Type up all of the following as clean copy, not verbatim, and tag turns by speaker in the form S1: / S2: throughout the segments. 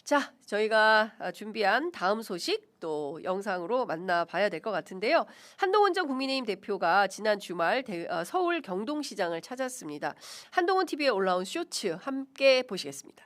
S1: 자, 저희가 준비한 다음 소식 또 영상으로 만나봐야 될 것 같은데요. 한동훈 전 국민의힘 대표가 지난 주말 서울 경동시장을 찾았습니다. 한동훈 TV에 올라온 쇼츠 함께 보시겠습니다.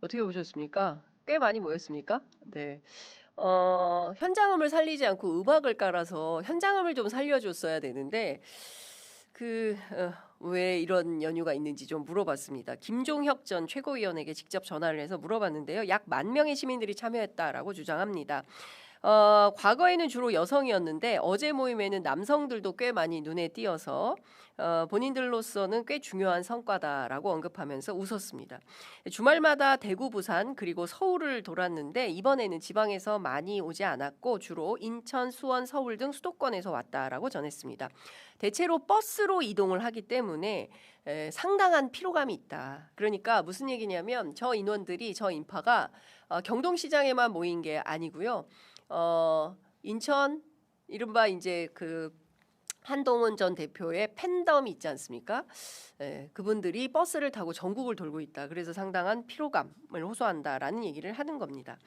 S1: 어떻게 보셨습니까? 꽤 많이 모였습니까? 네. 현장음을 살리지 않고 음악을 깔아서 현장음을 좀 살려줬어야 되는데 왜 이런 연유가 있는지 좀 물어봤습니다. 김종혁 전 최고위원에게 직접 전화를 해서 물어봤는데요. 약 10,000명의 시민들이 참여했다라고 주장합니다. 과거에는 주로 여성이었는데 어제 모임에는 남성들도 꽤 많이 눈에 띄어서 본인들로서는 꽤 중요한 성과다라고 언급하면서 웃었습니다. 주말마다 대구, 부산 그리고 서울을 돌았는데 이번에는 지방에서 많이 오지 않았고 주로 인천, 수원, 서울 등 수도권에서 왔다라고 전했습니다. 대체로 버스로 이동을 하기 때문에 상당한 피로감이 있다. 그러니까 무슨 얘기냐면 저 인원들이 저 인파가 경동시장에만 모인 게 아니고요. 인천 이른바 이제 한동훈 전 대표의 팬덤이 있지 않습니까? 그분들이 버스를 타고 전국을 돌고 있다. 그래서 상당한 피로감을 호소한다라는 얘기를 하는 겁니다.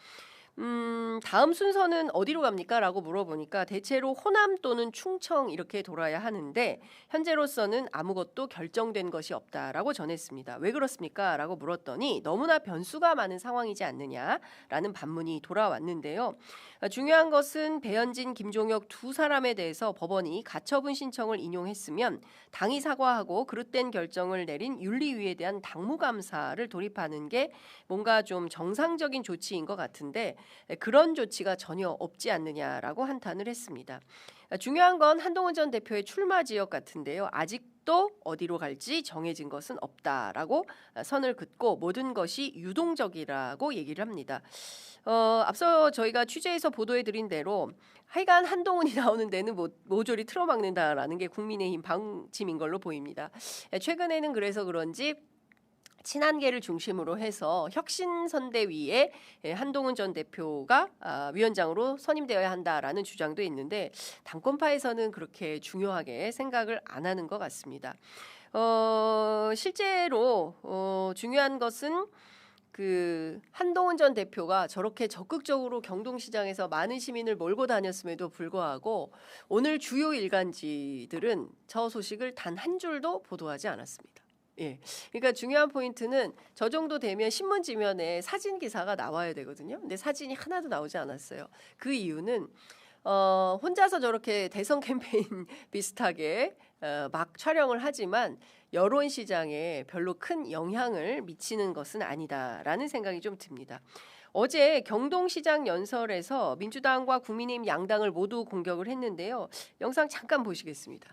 S1: 다음 순서는 어디로 갑니까? 라고 물어보니까 대체로 호남 또는 충청 이렇게 돌아야 하는데 현재로서는 아무것도 결정된 것이 없다라고 전했습니다. 왜 그렇습니까? 라고 물었더니 너무나 변수가 많은 상황이지 않느냐라는 반문이 돌아왔는데요. 중요한 것은 배현진, 김종혁 두 사람에 대해서 법원이 가처분 신청을 인용했으면 당이 사과하고 그릇된 결정을 내린 윤리위에 대한 당무감사를 돌입하는 게 뭔가 좀 정상적인 조치인 것 같은데 그런 조치가 전혀 없지 않느냐라고 한탄을 했습니다. 중요한 건 한동훈 전 대표의 출마 지역 같은데요. 아직도 어디로 갈지 정해진 것은 없다라고 선을 긋고 모든 것이 유동적이라고 얘기를 합니다. 앞서 저희가 취재해서 보도해드린 대로 하여간 한동훈이 나오는 데는 모조리 틀어막는다라는 게 국민의힘 방침인 걸로 보입니다. 최근에는 그래서 그런지 친한계를 중심으로 해서 혁신선대위에 한동훈 전 대표가 위원장으로 선임되어야 한다라는 주장도 있는데 당권파에서는 그렇게 중요하게 생각을 안 하는 것 같습니다. 실제로 중요한 것은 한동훈 전 대표가 저렇게 적극적으로 경동시장에서 많은 시민을 몰고 다녔음에도 불구하고 오늘 주요 일간지들은 저 소식을 단 한 줄도 보도하지 않았습니다. 예, 그러니까 중요한 포인트는 저 정도 되면 신문 지면에 사진 기사가 나와야 되거든요. 근데 사진이 하나도 나오지 않았어요. 그 이유는 혼자서 저렇게 대선 캠페인 비슷하게 막 촬영을 하지만 여론 시장에 별로 큰 영향을 미치는 것은 아니다라는 생각이 좀 듭니다. 어제 경동시장 연설에서 민주당과 국민의힘 양당을 모두 공격을 했는데요. 영상 잠깐 보시겠습니다.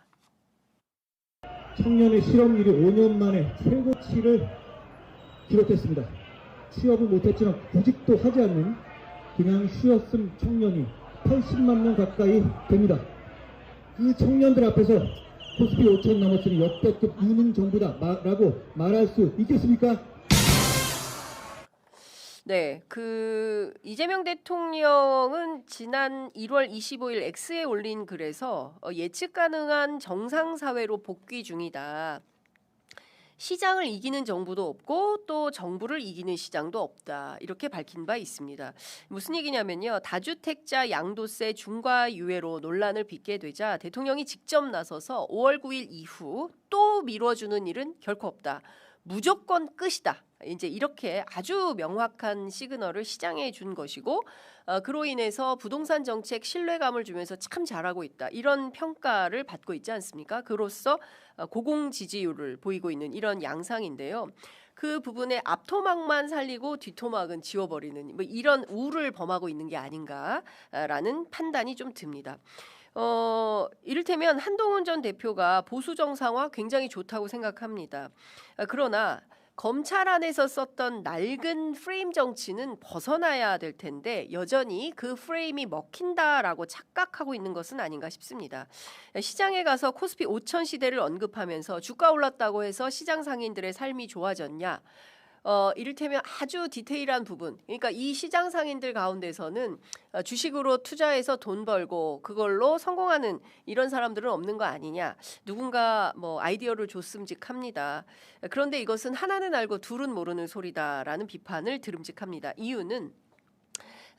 S2: 청년의 실업률이 5년 만에 최고치를 기록했습니다. 취업은 못했지만 구직도 하지 않는 그냥 쉬었음 청년이 80만 명 가까이 됩니다. 그 청년들 앞에서 코스피 5천 넘었으니 역대급 유능 정부다 라고 말할 수 있겠습니까?
S1: 네, 그 이재명 대통령은 지난 1월 25일 X에 올린 글에서 예측 가능한 정상 사회로 복귀 중이다. 시장을 이기는 정부도 없고 또 정부를 이기는 시장도 없다. 이렇게 밝힌 바 있습니다. 무슨 얘기냐면요. 다주택자 양도세 중과 유예로 논란을 빚게 되자 대통령이 직접 나서서 5월 9일 이후 또 미뤄주는 일은 결코 없다. 무조건 끝이다. 이제 이렇게 아주 명확한 시그널을 시장에 준 것이고 그로 인해서 부동산 정책 신뢰감을 주면서 참 잘하고 있다. 이런 평가를 받고 있지 않습니까? 그로써 고공 지지율을 보이고 있는 이런 양상인데요. 그 부분에 앞토막만 살리고 뒷토막은 지워버리는 뭐 이런 우를 범하고 있는 게 아닌가라는 판단이 좀 듭니다. 이를테면 한동훈 전 대표가 보수 정상화 굉장히 좋다고 생각합니다. 그러나 검찰 안에서 썼던 낡은 프레임 정치는 벗어나야 될 텐데 여전히 그 프레임이 먹힌다라고 착각하고 있는 것은 아닌가 싶습니다. 시장에 가서 코스피 5천 시대를 언급하면서 주가 올랐다고 해서 시장 상인들의 삶이 좋아졌냐? 이를테면 아주 디테일한 부분, 그러니까 이 시장 상인들 가운데서는 주식으로 투자해서 돈 벌고 그걸로 성공하는 이런 사람들은 없는 거 아니냐. 누군가 뭐 아이디어를 줬음직합니다. 그런데 이것은 하나는 알고 둘은 모르는 소리다라는 비판을 들음직합니다. 이유는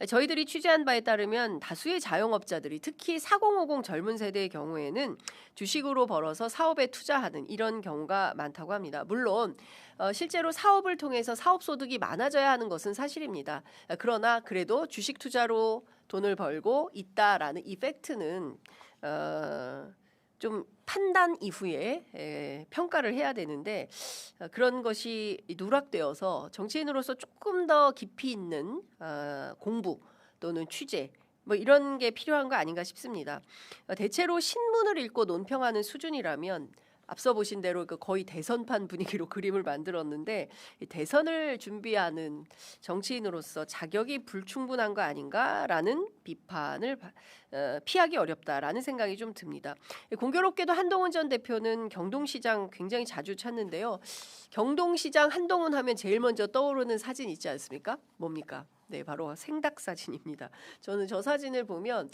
S1: 저희들이 취재한 바에 따르면 다수의 자영업자들이 특히 4050 젊은 세대의 경우에는 주식으로 벌어서 사업에 투자하는 이런 경우가 많다고 합니다. 물론 실제로 사업을 통해서 사업 소득이 많아져야 하는 것은 사실입니다. 그러나 그래도 주식 투자로 돈을 벌고 있다라는 이 팩트는 좀 판단 이후에 평가를 해야 되는데 그런 것이 누락되어서 정치인으로서 조금 더 깊이 있는 공부 또는 취재 뭐 이런 게 필요한 거 아닌가 싶습니다. 대체로 신문을 읽고 논평하는 수준이라면 앞서 보신 대로 그 거의 대선판 분위기로 그림을 만들었는데 이 대선을 준비하는 정치인으로서 자격이 불충분한 거 아닌가라는 비판을 피하기 어렵다라는 생각이 좀 듭니다. 공교롭게도 한동훈 전 대표는 경동시장 굉장히 자주 찾는데요. 경동시장 한동훈 하면 제일 먼저 떠오르는 사진 있지 않습니까? 뭡니까? 네, 바로 생닭 사진입니다. 저는 저 사진을 보면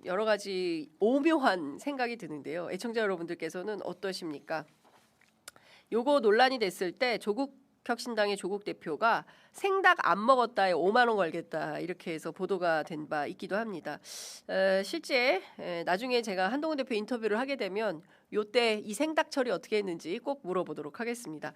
S1: 여러 가지 오묘한 생각이 드는데요. 애청자 여러분들께서는 어떠십니까? 요거 논란이 됐을 때 조국혁신당의 조국 대표가 생닭 안 먹었다에 5만 원 걸겠다 이렇게 해서 보도가 된 바 있기도 합니다. 실제 나중에 제가 한동훈 대표 인터뷰를 하게 되면 요때 이 생닭 처리 어떻게 했는지 꼭 물어보도록 하겠습니다.